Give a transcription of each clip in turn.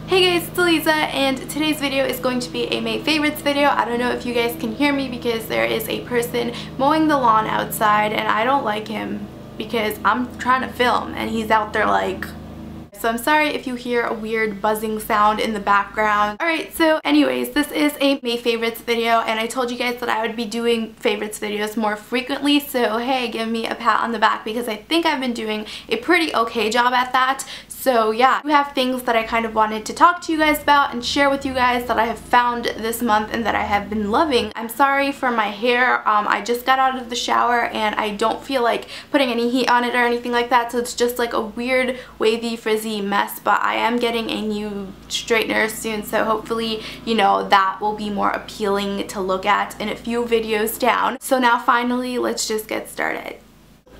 Hey guys, it's Aliza, and today's video is going to be a May favorites video. I don't know if you guys can hear me because there is a person mowing the lawn outside and I don't like him because I'm trying to film and he's out there like... So I'm sorry if you hear a weird buzzing sound in the background. Alright, so anyways, this is a May favorites video and I told you guys that I would be doing favorites videos more frequently, so hey, give me a pat on the back because I think I've been doing a pretty okay job at that. So yeah, we have things that I kind of wanted to talk to you guys about and share with you guys that I have found this month and that I have been loving. I'm sorry for my hair. I just got out of the shower and I don't feel like putting any heat on it or anything like that, so it's just like a weird wavy frizzy mess, but I am getting a new straightener soon, so hopefully, you know, that will be more appealing to look at in a few videos down. So now finally, let's just get started.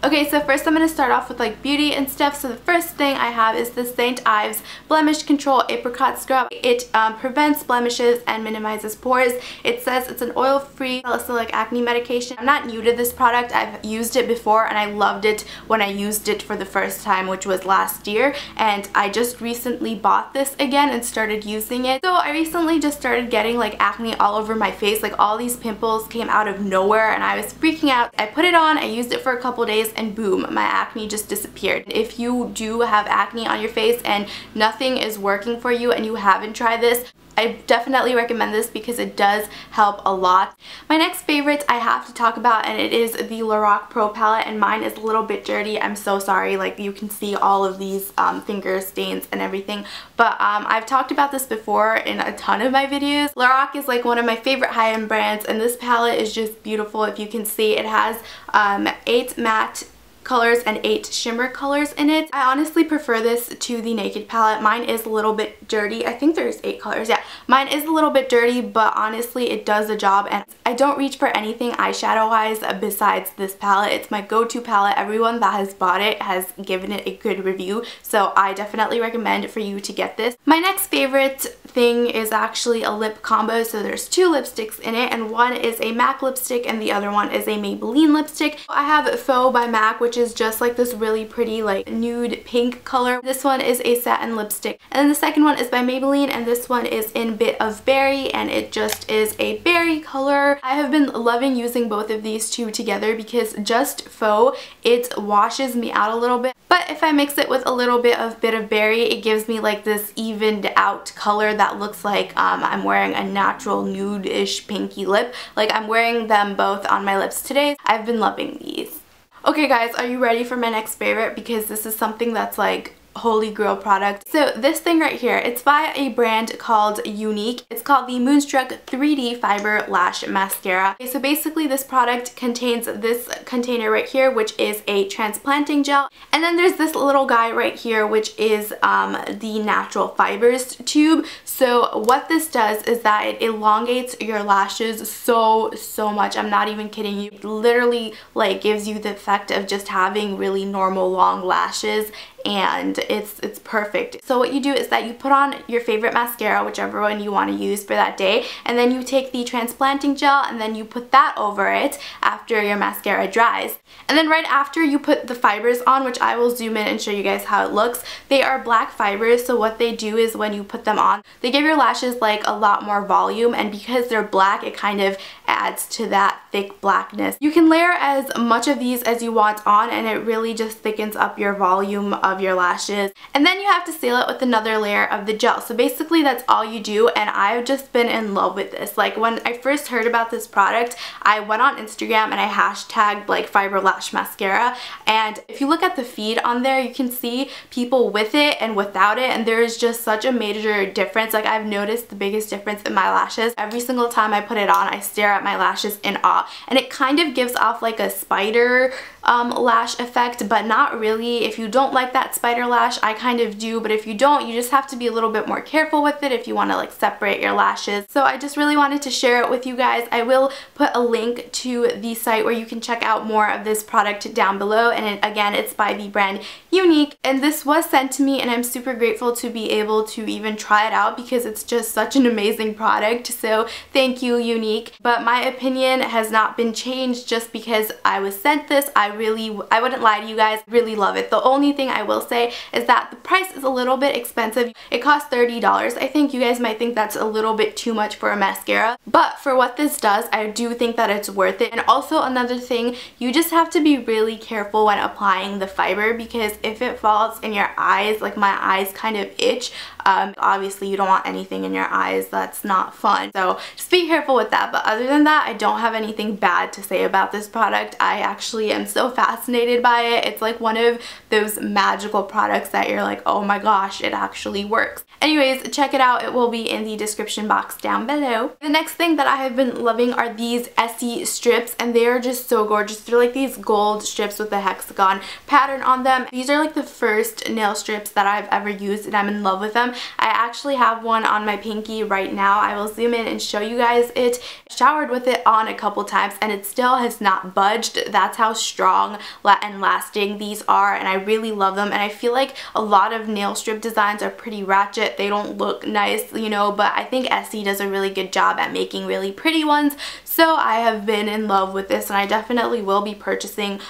Okay, so first I'm going to start off with like beauty and stuff. So the first thing I have is the St. Ives Blemish Control Apricot Scrub. It prevents blemishes and minimizes pores. It says it's an oil-free salicylic acne medication. I'm not new to this product. I've used it before and I loved it when I used it for the first time, which was last year. And I just recently bought this again and started using it. So I recently just started getting like acne all over my face. Like all these pimples came out of nowhere and I was freaking out. I put it on, I used it for a couple days, and boom, my acne just disappeared. If you do have acne on your face and nothing is working for you and you haven't tried this, I definitely recommend this because it does help a lot. My next favorite I have to talk about, and it is the Lorac Pro palette, and mine is a little bit dirty. I'm so sorry, like you can see all of these finger stains and everything, but I've talked about this before in a ton of my videos. Lorac is like one of my favorite high-end brands, and this palette is just beautiful. If you can see, it has 8 matte colors and 8 shimmer colors in it. I honestly prefer this to the Naked palette. Mine is a little bit dirty. I think there's 8 colors. Yeah, mine is a little bit dirty, but honestly it does the job, and I don't reach for anything eyeshadow wise besides this palette. It's my go-to palette. Everyone that has bought it has given it a good review, so I definitely recommend for you to get this. My next favorite thing is actually a lip combo. So there's 2 lipsticks in it, and one is a MAC lipstick and the other one is a Maybelline lipstick. I have Faux by MAC, which is just like this really pretty like nude pink color. This one is a satin lipstick, and then the second one is by Maybelline, and this one is in Bit of Berry, and it just is a berry color. I have been loving using both of these two together because just Faux, it washes me out a little bit, but if I mix it with a little bit of Bit of Berry, it gives me like this evened out color that looks like I'm wearing a natural nude-ish pinky lip. Like I'm wearing them both on my lips today. I've been loving these. Okay guys, are you ready for my next favorite? Because this is something that's like holy grail product. So this thing right here, it's by a brand called Younique. It's called the Moonstruck 3D Fiber Lash Mascara. Okay, so basically this product contains this container right here, which is a transplanting gel, and then there's this little guy right here, which is the natural fibers tube. So what this does is that it elongates your lashes so much. I'm not even kidding you. It literally like gives you the effect of just having really normal long lashes, and it's perfect. So what you do is that you put on your favorite mascara, whichever one you want to use for that day, and then you take the transplanting gel and then you put that over it after your mascara dries. And then right after you put the fibers on, which I will zoom in and show you guys how it looks. They are black fibers, so what they do is when you put them on, they give your lashes like a lot more volume, and because they're black, it kind of adds to that thick blackness. You can layer as much of these as you want on, and it really just thickens up your volume of your lashes. And then you have to seal it with another layer of the gel. So basically that's all you do, and I've just been in love with this. Like when I first heard about this product, I went on Instagram and I hashtagged like fiber lash mascara, and if you look at the feed on there, you can see people with it and without it, and there is just such a major difference. Like I've noticed the biggest difference in my lashes. Every single time I put it on, I stare at my lashes in awe, and it kind of gives off like a spider lash effect, but not really. If you don't like that spider lash, I kind of do, but if you don't, you just have to be a little bit more careful with it if you want to like separate your lashes. So I just really wanted to share it with you guys. I will put a link to the site where you can check out more of this product down below, and again, it's by the brand Younique, and this was sent to me, and I'm super grateful to be able to even try it out because it's just such an amazing product. So thank you, Younique. But my opinion has not been changed just because I was sent this. I wouldn't lie to you guys, really love it. The only thing I will say is that the price is a little bit expensive. It costs $30. I think you guys might think that's a little bit too much for a mascara, but for what this does, I do think that it's worth it. And also another thing, you just have to be really careful when applying the fiber, because if it falls in your eyes, like my eyes kind of itch, obviously you don't want anything in your eyes. That's not fun. So just be careful with that. But other than that, I don't have anything bad to say about this product. I actually am so fascinated by it. It's like one of those magical products that you're like, oh my gosh, it actually works. Anyways, check it out. It will be in the description box down below. The next thing that I have been loving are these Essie strips, and they are just so gorgeous. They're like these gold strips with a hexagon pattern on them. These are like the first nail strips that I've ever used, and I'm in love with them. I actually have one on my pinky right now. I will zoom in and show you guys it. Showered with it on a couple times and it still has not budged. That's how strong and lasting these are, and I really love them. And I feel like a lot of nail strip designs are pretty ratchet. They don't look nice, you know, but I think Essie does a really good job at making really pretty ones. So I have been in love with this, and I definitely will be purchasing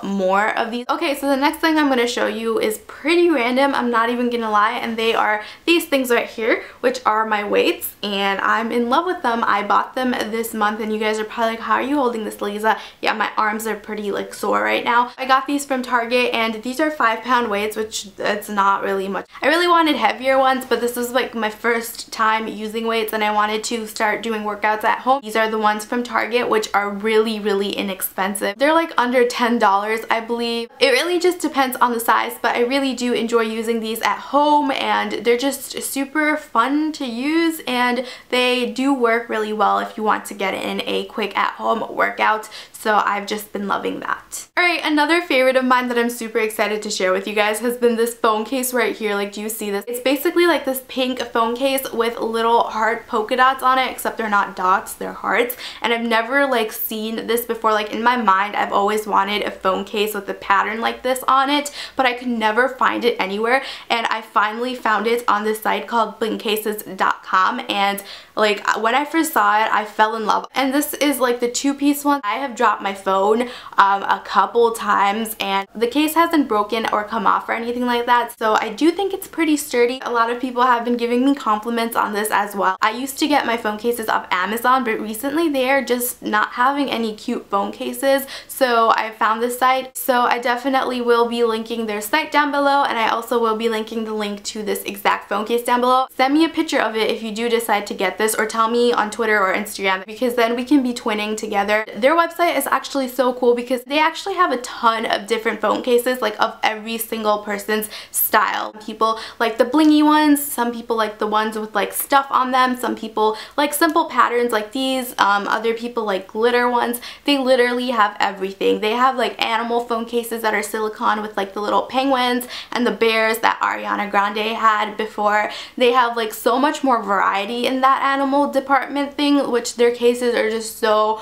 more of these. Okay, so the next thing I'm going to show you is pretty random, I'm not even gonna lie, and they are these things right here, which are my weights, and I'm in love with them. I bought them this month, and you guys are probably like, how are you holding this, Leeza? Yeah, my arms are pretty like sore right now. I got these from Target, and these are 5-pound weights, which it's not really much. I really wanted heavier ones, but this was like my first time using weights, and I wanted to start doing workouts at home. These are the ones from Target, which are really, really inexpensive. They're like under $10, I believe. It really just depends on the size, but I really do enjoy using these at home, and they're just super fun to use, and they do work really well if you want to get in a quick at-home workout. So I've just been loving that. Alright, another favorite of mine that I'm super excited to share with you guys has been this phone case right here. Like, do you see this? It's basically like this pink phone case with little heart polka dots on it, except they're not dots, they're hearts. And I've never like seen this before. Like, in my mind, I've always wanted a phone case with a pattern like this on it, but I could never find it anywhere. And I finally found it on this site called blingcases.com, and like when I first saw it, I fell in love. And this is like the 2-piece one. I have dropped my phone a couple times, and the case hasn't broken or come off or anything like that, so I do think it's pretty sturdy. A lot of people have been giving me compliments on this as well. I used to get my phone cases off Amazon, but recently they are just not having any cute phone cases, so I found this site. So I definitely will be linking their site down below, and I also will be linking the link to this exact phone case down below. Send me a picture of it if you do decide to get this, or tell me on Twitter or Instagram, because then we can be twinning together. Their website is actually so cool because they actually have a ton of different phone cases, like of every single person's style. People like the blingy ones, some people like the ones with like stuff on them, some people like simple patterns like these, other people like glitter ones. They literally have everything. They have like animal phone cases that are silicone with like the little penguins and the bears that Ariana Grande had before. They have like so much more variety in that animal department thing, which their cases are just so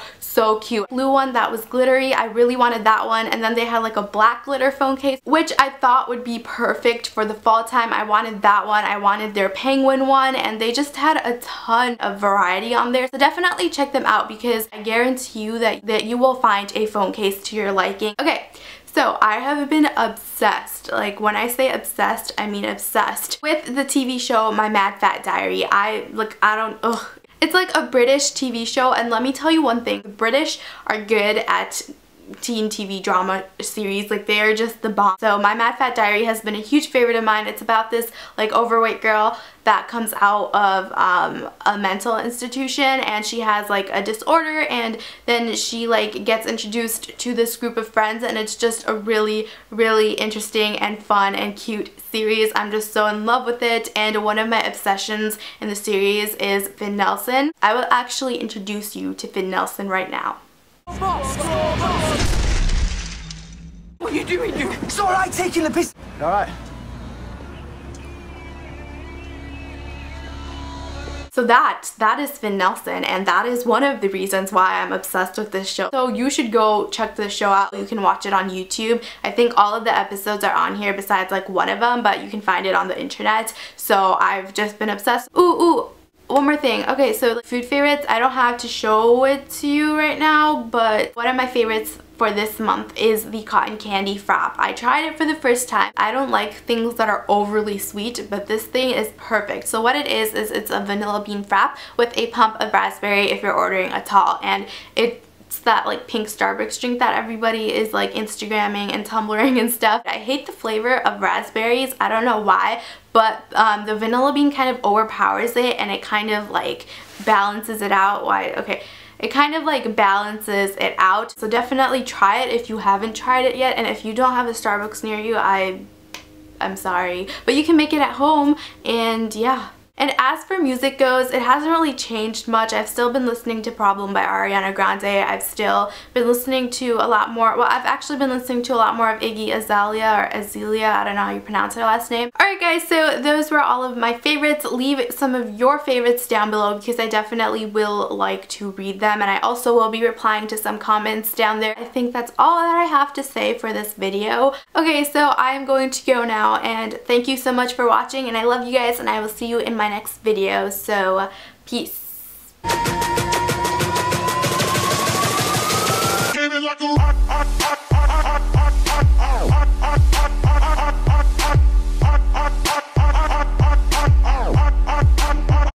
cute. Blue one that was glittery, I really wanted that one. And then they had like a black glitter phone case, which I thought would be perfect for the fall time. I wanted that one. I wanted their penguin one, and they just had a ton of variety on there. So definitely check them out, because I guarantee you that you will find a phone case to your liking. Okay, so I have been obsessed, like when I say obsessed, I mean obsessed, with the TV show My Mad Fat Diary. It's like a British TV show, and let me tell you one thing, the British are good at teen TV drama series. Like, they are just the bomb. So My Mad Fat Diary has been a huge favorite of mine. It's about this like overweight girl that comes out of a mental institution, and she has like a disorder, and then she like gets introduced to this group of friends, and it's just a really, really interesting and fun and cute series. I'm just so in love with it, and one of my obsessions in the series is Finn Nelson. I will actually introduce you to Finn Nelson right now. What are you doing? It's alright taking the piss. Alright. So that is Finn Nelson, and that is one of the reasons why I'm obsessed with this show. So you should go check this show out. You can watch it on YouTube. I think all of the episodes are on here besides like one of them, but you can find it on the internet. So I've just been obsessed. Ooh. One more thing. Okay, so food favorites, I don't have to show it to you right now, but one of my favorites for this month is the cotton candy frap. I tried it for the first time. I don't like things that are overly sweet, but this thing is perfect. So what it is it's a vanilla bean frap with a pump of raspberry if you're ordering a tall, and it's that like pink Starbucks drink that everybody is like Instagramming and Tumblring and stuff. I hate the flavor of raspberries. I don't know why, but the vanilla bean kind of overpowers it, and it kind of like balances it out. It kind of like balances it out. So definitely try it if you haven't tried it yet, and if you don't have a Starbucks near you, I'm sorry, but you can make it at home. And yeah. And as for music goes, it hasn't really changed much. I've still been listening to Problem by Ariana Grande. I've still been listening to a lot more, well, I've actually been listening to a lot more of Iggy Azalea, or Azealia, I don't know how you pronounce her last name. Alright guys, so those were all of my favorites. Leave some of your favorites down below because I definitely will like to read them, and I also will be replying to some comments down there. I think that's all that I have to say for this video. Okay, so I am going to go now, and thank you so much for watching, and I love you guys, and I will see you in my next video. So peace.